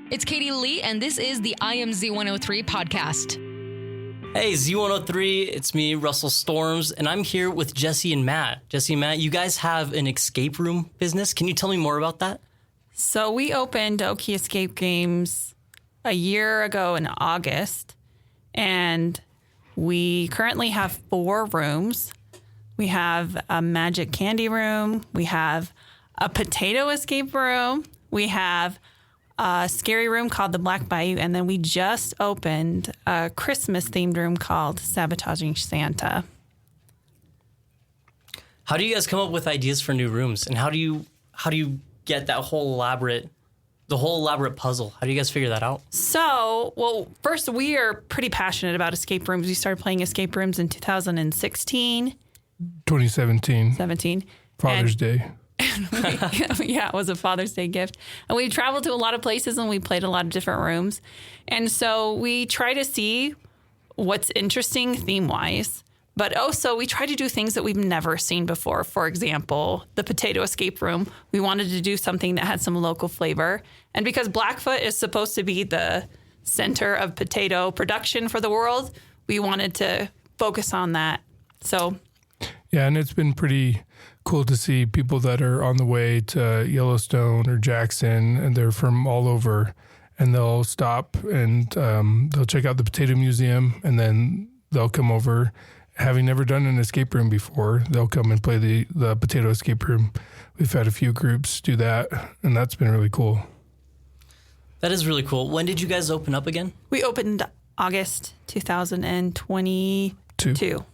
It's Katie Lee, and this is the I Am Z103 podcast. Hey, Z103, it's me, Russell Storms, and I'm here with Jessi and Matt. Jessi and Matt, you guys have an escape room business. Can you tell me more about that? So we opened Oki Escape Games a year ago in August, and we currently have 4 rooms. We have a magic candy room. We have a potato escape room. We have a scary room called the Black Bayou, and then we just opened a Christmas-themed room called Sabotaging Santa. How do you guys come up with ideas for new rooms, and how do you get that whole elaborate puzzle? How do you guys figure that out? So, well, first, we are pretty passionate about escape rooms. We started playing escape rooms in 2016. 2017. Father's Day. Yeah, it was a Father's Day gift. And we traveled to a lot of places and we played a lot of different rooms. And so we try to see what's interesting theme-wise. But also we try to do things that we've never seen before. For example, the potato escape room. We wanted to do something that had some local flavor. And because Blackfoot is supposed to be the center of potato production for the world, we wanted to focus on that. So, yeah, and it's been pretty cool to see people that are on the way to Yellowstone or Jackson, and they're from all over, and they'll stop and they'll check out the Potato Museum, and then they'll come over. Having never done an escape room before, they'll come and play the potato escape room. We've had a few groups do that, and that's been really cool. That is really cool. When did you guys open up again? we opened August 2022.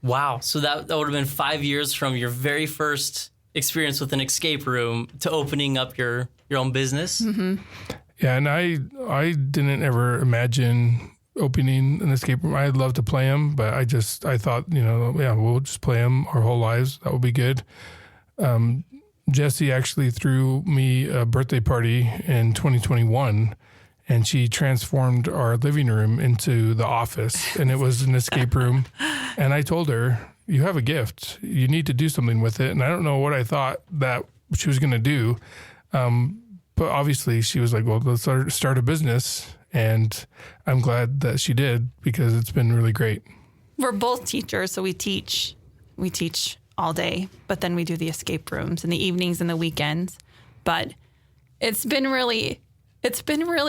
Wow. So that would have been 5 years from your very first experience with an escape room to opening up your own business. Mm-hmm. Yeah, and I didn't ever imagine opening an escape room. I'd love to play them, but I thought, we'll just play them our whole lives. That would be good. Jessi actually threw me a birthday party in 2021, and she transformed our living room into the office, and it was an escape room. And I told her, you have a gift. You need to do something with it. And I don't know what I thought that she was going to do. But obviously she was like, well, let's start a business. And I'm glad that she did, because it's been really great. We're both teachers, so we teach all day, but then we do the escape rooms in the evenings and the weekends. But it's been really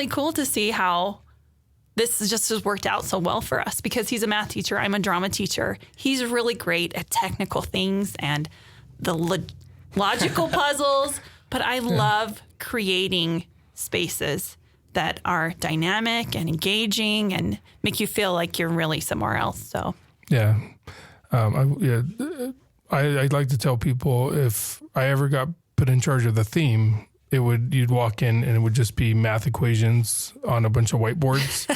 cool to see how this just has worked out so well for us, because he's a math teacher. I'm a drama teacher. He's really great at technical things and the logical puzzles, but I love creating spaces that are dynamic and engaging and make you feel like you're really somewhere else. So yeah, I'd like to tell people, if I ever got put in charge of the theme, you'd walk in and it would just be math equations on a bunch of whiteboards.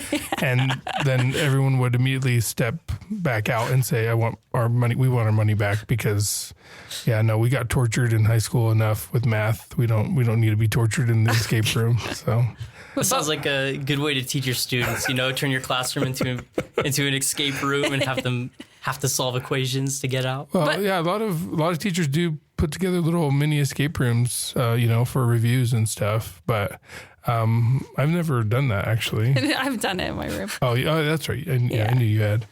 And then everyone would immediately step back out and say, we want our money back, because we got tortured in high school enough with math. We don't need to be tortured in the escape room. So that sounds like a good way to teach your students, turn your classroom into an escape room and have them have to solve equations to get out. Well, a lot of teachers do put together little mini escape rooms, for reviews and stuff. But I've never done that, actually. I've done it in my room. Oh, that's right. I knew you had.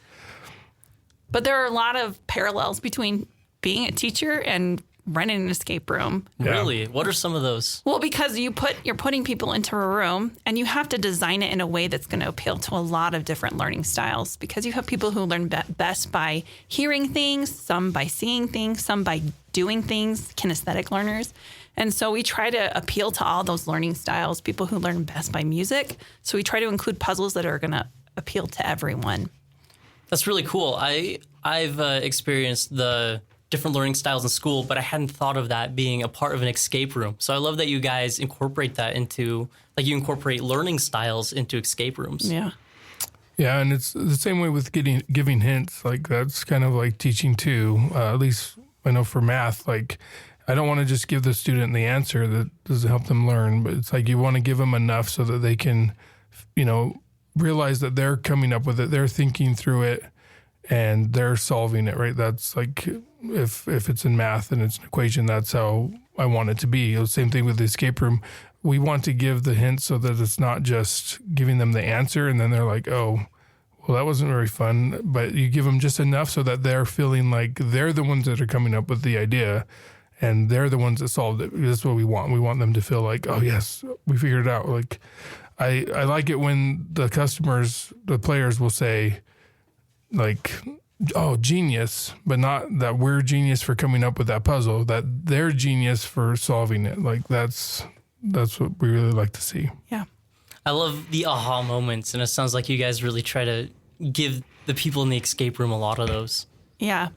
But there are a lot of parallels between being a teacher and running an escape room. Yeah. Really? What are some of those? Well, because you're putting people into a room and you have to design it in a way that's going to appeal to a lot of different learning styles, because you have people who learn best by hearing things, some by seeing things, some by doing things, kinesthetic learners. And so we try to appeal to all those learning styles, people who learn best by music. So we try to include puzzles that are going to appeal to everyone. That's really cool. I've experienced the different learning styles in school, but I hadn't thought of that being a part of an escape room. So I love that you guys incorporate that into, you incorporate learning styles into escape rooms. Yeah. Yeah, and it's the same way with giving hints. That's kind of like teaching too. At least I know for math, I don't want to just give the student the answer that doesn't help them learn, but it's you want to give them enough so that they can, realize that they're coming up with it, they're thinking through it, and they're solving it, right? That's if it's in math and it's an equation, that's how I want it to be. The same thing with the escape room. We want to give the hint so that it's not just giving them the answer and then they're like, oh, well, that wasn't very fun. But you give them just enough so that they're feeling like they're the ones that are coming up with the idea and they're the ones that solved it. That's what we want. We want them to feel like, oh, yes, we figured it out. Like, I like it when the players will say, like, oh, genius, but not that we're genius for coming up with that puzzle, that they're genius for solving it. Like, that's what we really like to see. Yeah. I love the aha moments, and it sounds like you guys really try to give the people in the escape room a lot of those. Yeah.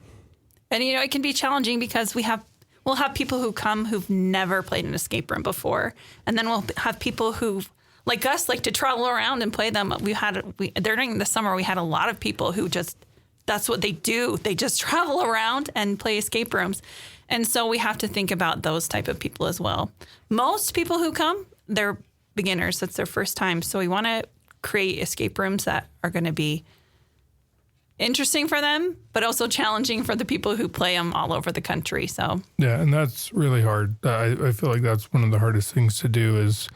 And, it can be challenging because we'll have people who come who've never played an escape room before. And then we'll have people who, like us, like to travel around and play them. During the summer, we had a lot of people who that's what they do. They just travel around and play escape rooms. And so we have to think about those type of people as well. Most people who come, they're beginners. That's their first time. So we want to create escape rooms that are going to be interesting for them, but also challenging for the people who play them all over the country. So yeah, and that's really hard. I feel like that's one of the hardest things to do is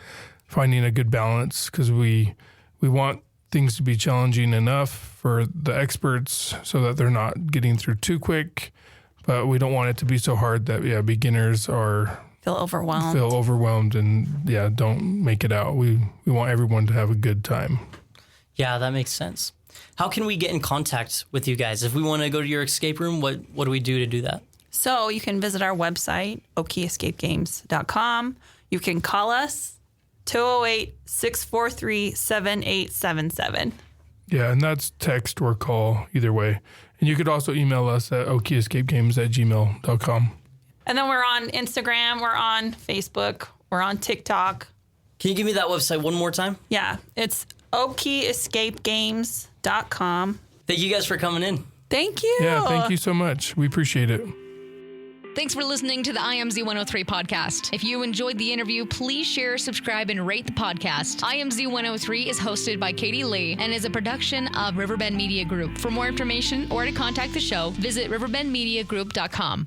finding a good balance, because we want things to be challenging enough for the experts so that they're not getting through too quick, but we don't want it to be so hard that beginners feel overwhelmed and don't make it out. We want everyone to have a good time. Yeah, that makes sense. How can we get in contact with you guys? If we want to go to your escape room, what do we do to do that? So you can visit our website, okieescapegames.com. You can call us, 208-643-7877. Yeah, and that's text or call, either way. And you could also email us at okieescapegames@gmail.com. And then we're on Instagram, we're on Facebook, we're on TikTok. Can you give me that website one more time? Yeah, it's okieescapegames.com. Thank you guys for coming in. Thank you. Yeah, thank you so much. We appreciate it. Thanks for listening to the IMZ 103 podcast. If you enjoyed the interview, please share, subscribe, and rate the podcast. IMZ 103 is hosted by Katie Lee and is a production of Riverbend Media Group. For more information or to contact the show, visit riverbendmediagroup.com.